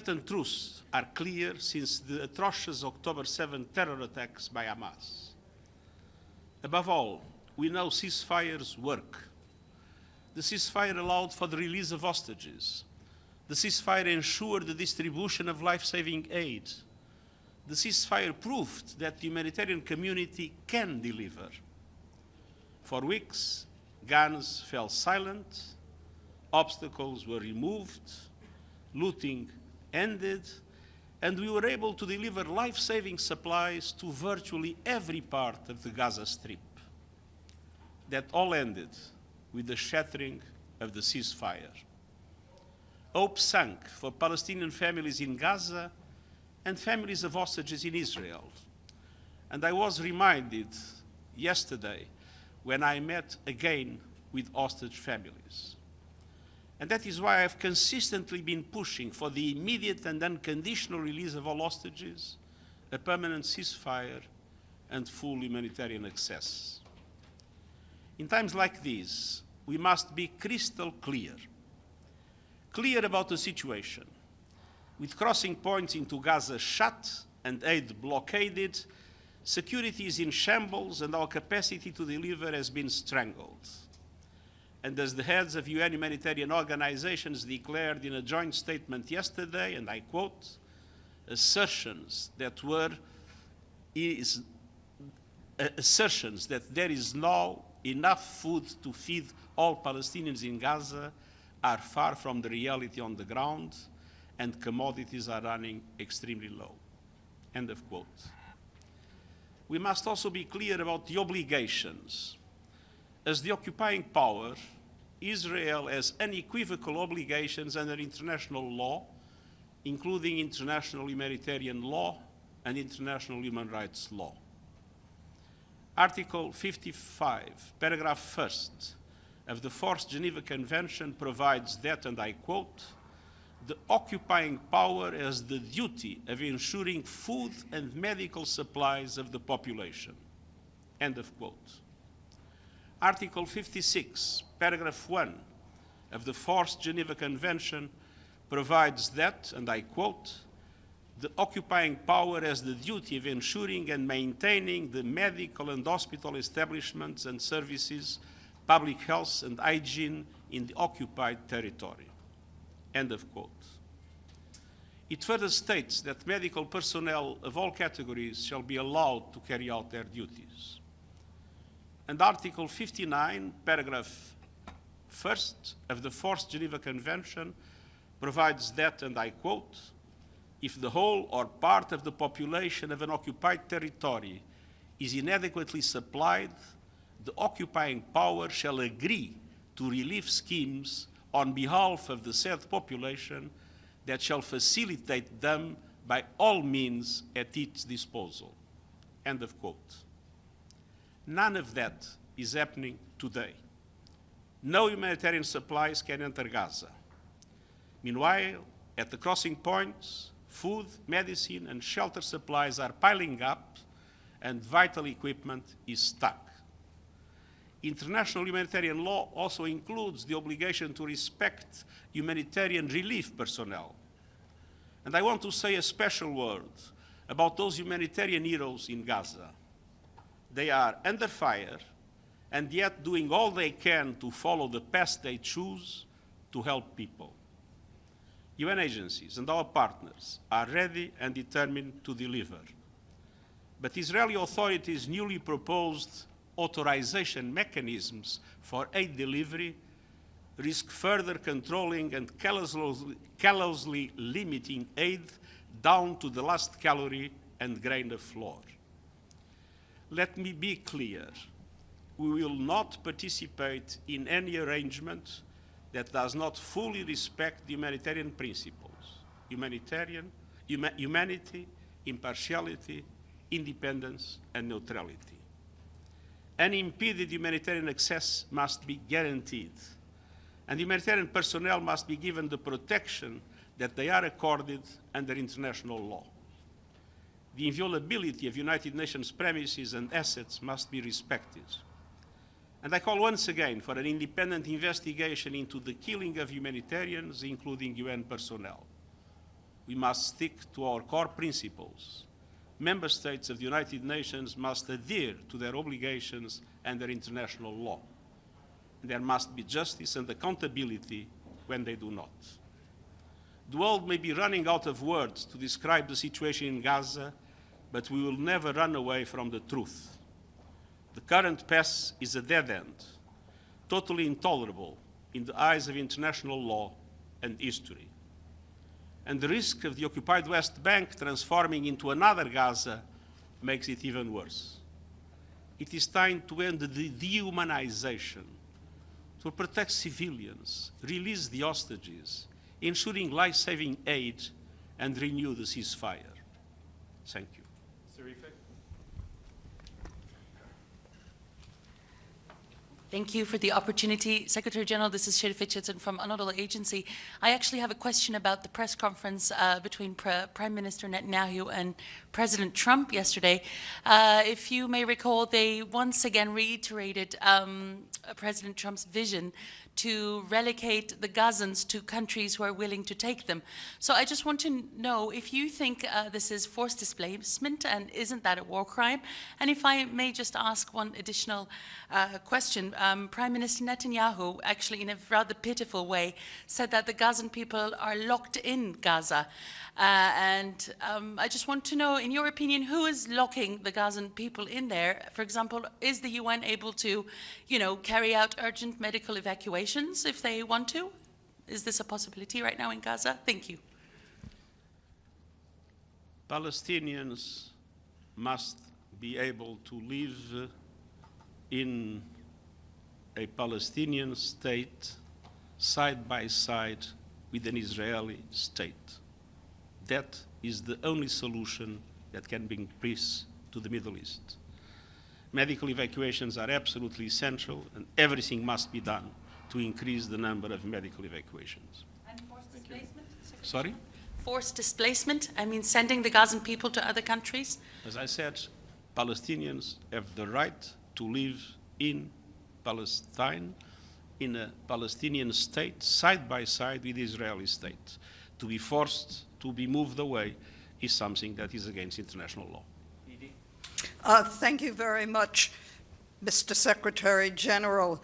Certain truths are clear since the atrocious October 7 terror attacks by Hamas. Above all, we know ceasefires work. The ceasefire allowed for the release of hostages. The ceasefire ensured the distribution of life-saving aid. The ceasefire proved that the humanitarian community can deliver. For weeks, guns fell silent, obstacles were removed, looting ended, and we were able to deliver life-saving supplies to virtually every part of the Gaza Strip. That all ended with the shattering of the ceasefire. Hope sank for Palestinian families in Gaza and families of hostages in Israel. And I was reminded yesterday when I met again with hostage families. And that is why I've consistently been pushing for the immediate and unconditional release of all hostages, a permanent ceasefire, and full humanitarian access. In times like these, we must be crystal clear. Clear about the situation. With crossing points into Gaza shut and aid blockaded, security is in shambles and our capacity to deliver has been strangled. And as the heads of UN humanitarian organizations declared in a joint statement yesterday, and I quote, assertions that there is now enough food to feed all Palestinians in Gaza are far from the reality on the ground, and commodities are running extremely low. End of quote. We must also be clear about the obligations. As the occupying power, Israel has unequivocal obligations under international law, including international humanitarian law and international human rights law. Article 55, paragraph 1st of the Fourth Geneva Convention provides that, and I quote, the occupying power has the duty of ensuring food and medical supplies of the population. End of quote. Article 56, paragraph 1 of the Fourth Geneva Convention provides that, and I quote, the occupying power has the duty of ensuring and maintaining the medical and hospital establishments and services, public health and hygiene in the occupied territory. End of quote. It further states that medical personnel of all categories shall be allowed to carry out their duties. And Article 59, paragraph 1st of the Fourth Geneva Convention provides that, and I quote, if the whole or part of the population of an occupied territory is inadequately supplied, the occupying power shall agree to relief schemes on behalf of the said population that shall facilitate them by all means at its disposal. End of quote. None of that is happening today. No humanitarian supplies can enter Gaza. Meanwhile, at the crossing points, food, medicine, and shelter supplies are piling up, and vital equipment is stuck. International humanitarian law also includes the obligation to respect humanitarian relief personnel. And I want to say a special word about those humanitarian heroes in Gaza. They are under fire, and yet doing all they can to follow the path they choose to help people. UN agencies and our partners are ready and determined to deliver. But Israeli authorities' newly proposed authorization mechanisms for aid delivery risk further controlling and callously limiting aid down to the last calorie and grain of flour. Let me be clear, we will not participate in any arrangement that does not fully respect the humanitarian principles, humanity, impartiality, independence, and neutrality. Unimpeded humanitarian access must be guaranteed, and humanitarian personnel must be given the protection that they are accorded under international law. The inviolability of United Nations premises and assets must be respected. And I call once again for an independent investigation into the killing of humanitarians, including UN personnel. we must stick to our core principles. Member states of the United Nations must adhere to their obligations and their international law. There must be justice and accountability when they do not. The world may be running out of words to describe the situation in Gaza, but we will never run away from the truth. The current path is a dead end, totally intolerable in the eyes of international law and history. And the risk of the occupied West Bank transforming into another Gaza makes it even worse. It is time to end the dehumanization, to protect civilians, release the hostages, ensuring life-saving aid, and renew the ceasefire. Thank you. Thank you for the opportunity. Secretary General, this is Sheriff from another agency. I actually have a question about the press conference between Prime Minister Netanyahu and President Trump yesterday. If you may recall, they once again reiterated President Trump's vision to relocate the Gazans to countries who are willing to take them. So I just want to know if you think this is forced displacement, and isn't that a war crime? And if I may just ask one additional question. Prime Minister Netanyahu, actually in a rather pitiful way, said that the Gazan people are locked in Gaza. I just want to know, in your opinion, who is locking the Gazan people in there? For example, is the UN able to, carry out urgent medical evacuations if they want to? Is this a possibility right now in Gaza? Thank you. Palestinians must be able to live in a Palestinian state side by side with an Israeli state. That is the only solution that can bring peace to the Middle East. Medical evacuations are absolutely essential, and everything must be done to increase the number of medical evacuations. And forced displacement? Sorry? Forced displacement? I mean, sending the Gazan people to other countries? As I said, Palestinians have the right to live in Palestine, in a Palestinian state, side by side with the Israeli state. To be forced to be moved away is something that is against international law. Thank you very much, Mr. Secretary General.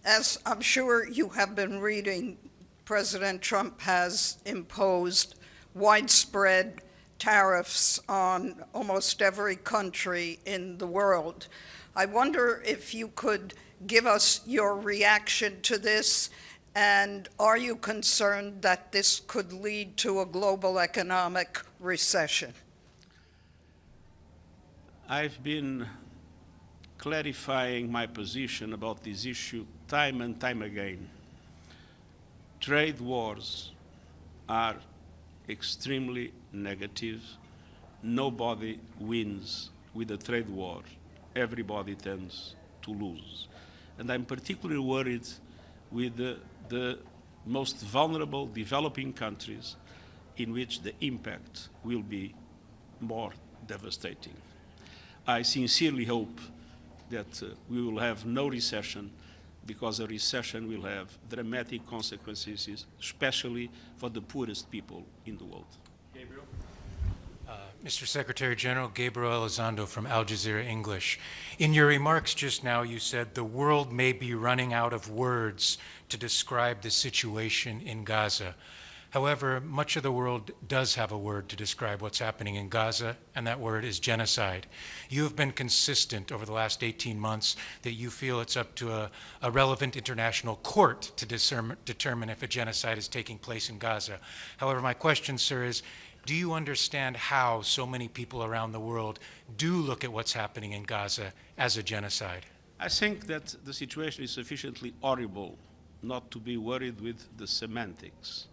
As I'm sure you have been reading, President Trump has imposed widespread tariffs on almost every country in the world. I wonder if you could give us your reaction to this, and are you concerned that this could lead to a global economic recession? I've been clarifying my position about this issue time and time again. Trade wars are extremely negative. Nobody wins with a trade war. Everybody tends to lose. And I'm particularly worried with the most vulnerable developing countries, in which the impact will be more devastating. I sincerely hope that we will have no recession, because a recession will have dramatic consequences, especially for the poorest people in the world. Gabriel? Mr. Secretary General, Gabriel Elizondo from Al Jazeera English. In your remarks just now, you said the world may be running out of words to describe the situation in Gaza. However, much of the world does have a word to describe what's happening in Gaza, and that word is genocide. You have been consistent over the last 18 months that you feel it's up to a relevant international court to determine if a genocide is taking place in Gaza. However, my question, sir, is, do you understand how so many people around the world do look at what's happening in Gaza as a genocide? I think that the situation is sufficiently horrible not to be worried with the semantics.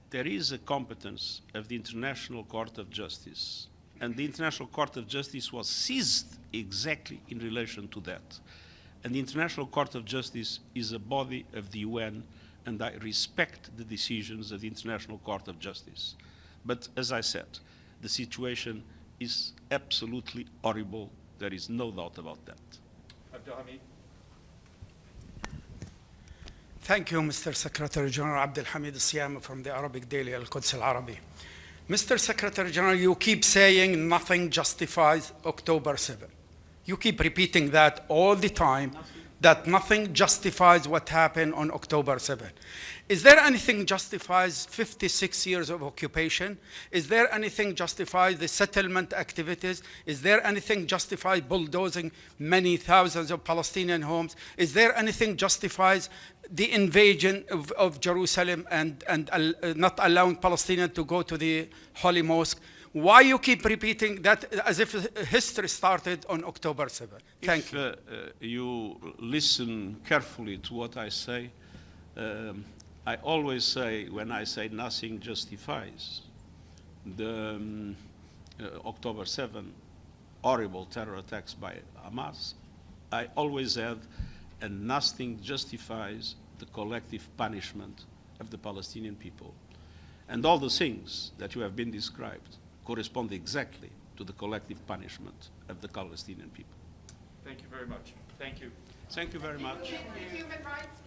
There is a competence of the International Court of Justice, and the International Court of Justice was seized exactly in relation to that. And the International Court of Justice is a body of the UN, and I respect the decisions of the International Court of Justice. But as I said, the situation is absolutely horrible. There is no doubt about that. Thank you, Mr. Secretary General Abdelhamid Siyama from the Arabic Daily Al-Quds Al-Arabi. Mr. Secretary General, you keep saying nothing justifies October 7. You keep repeating that all the time, that nothing justifies what happened on October 7. Is there anything justifies 56 years of occupation? Is there anything justifies the settlement activities? Is there anything justifies bulldozing many thousands of Palestinian homes? Is there anything justifies the invasion of Jerusalem and not allowing Palestinians to go to the Holy Mosque? Why you keep repeating that as if history started on October 7? Thank you. If you listen carefully to what I say, I always say, when I say nothing justifies the October 7 horrible terror attacks by Hamas, I always add, and nothing justifies the collective punishment of the Palestinian people. And all the things that you have been described correspond exactly to the collective punishment of the Palestinian people. Thank you very much. Thank you. Thank you very much. Human rights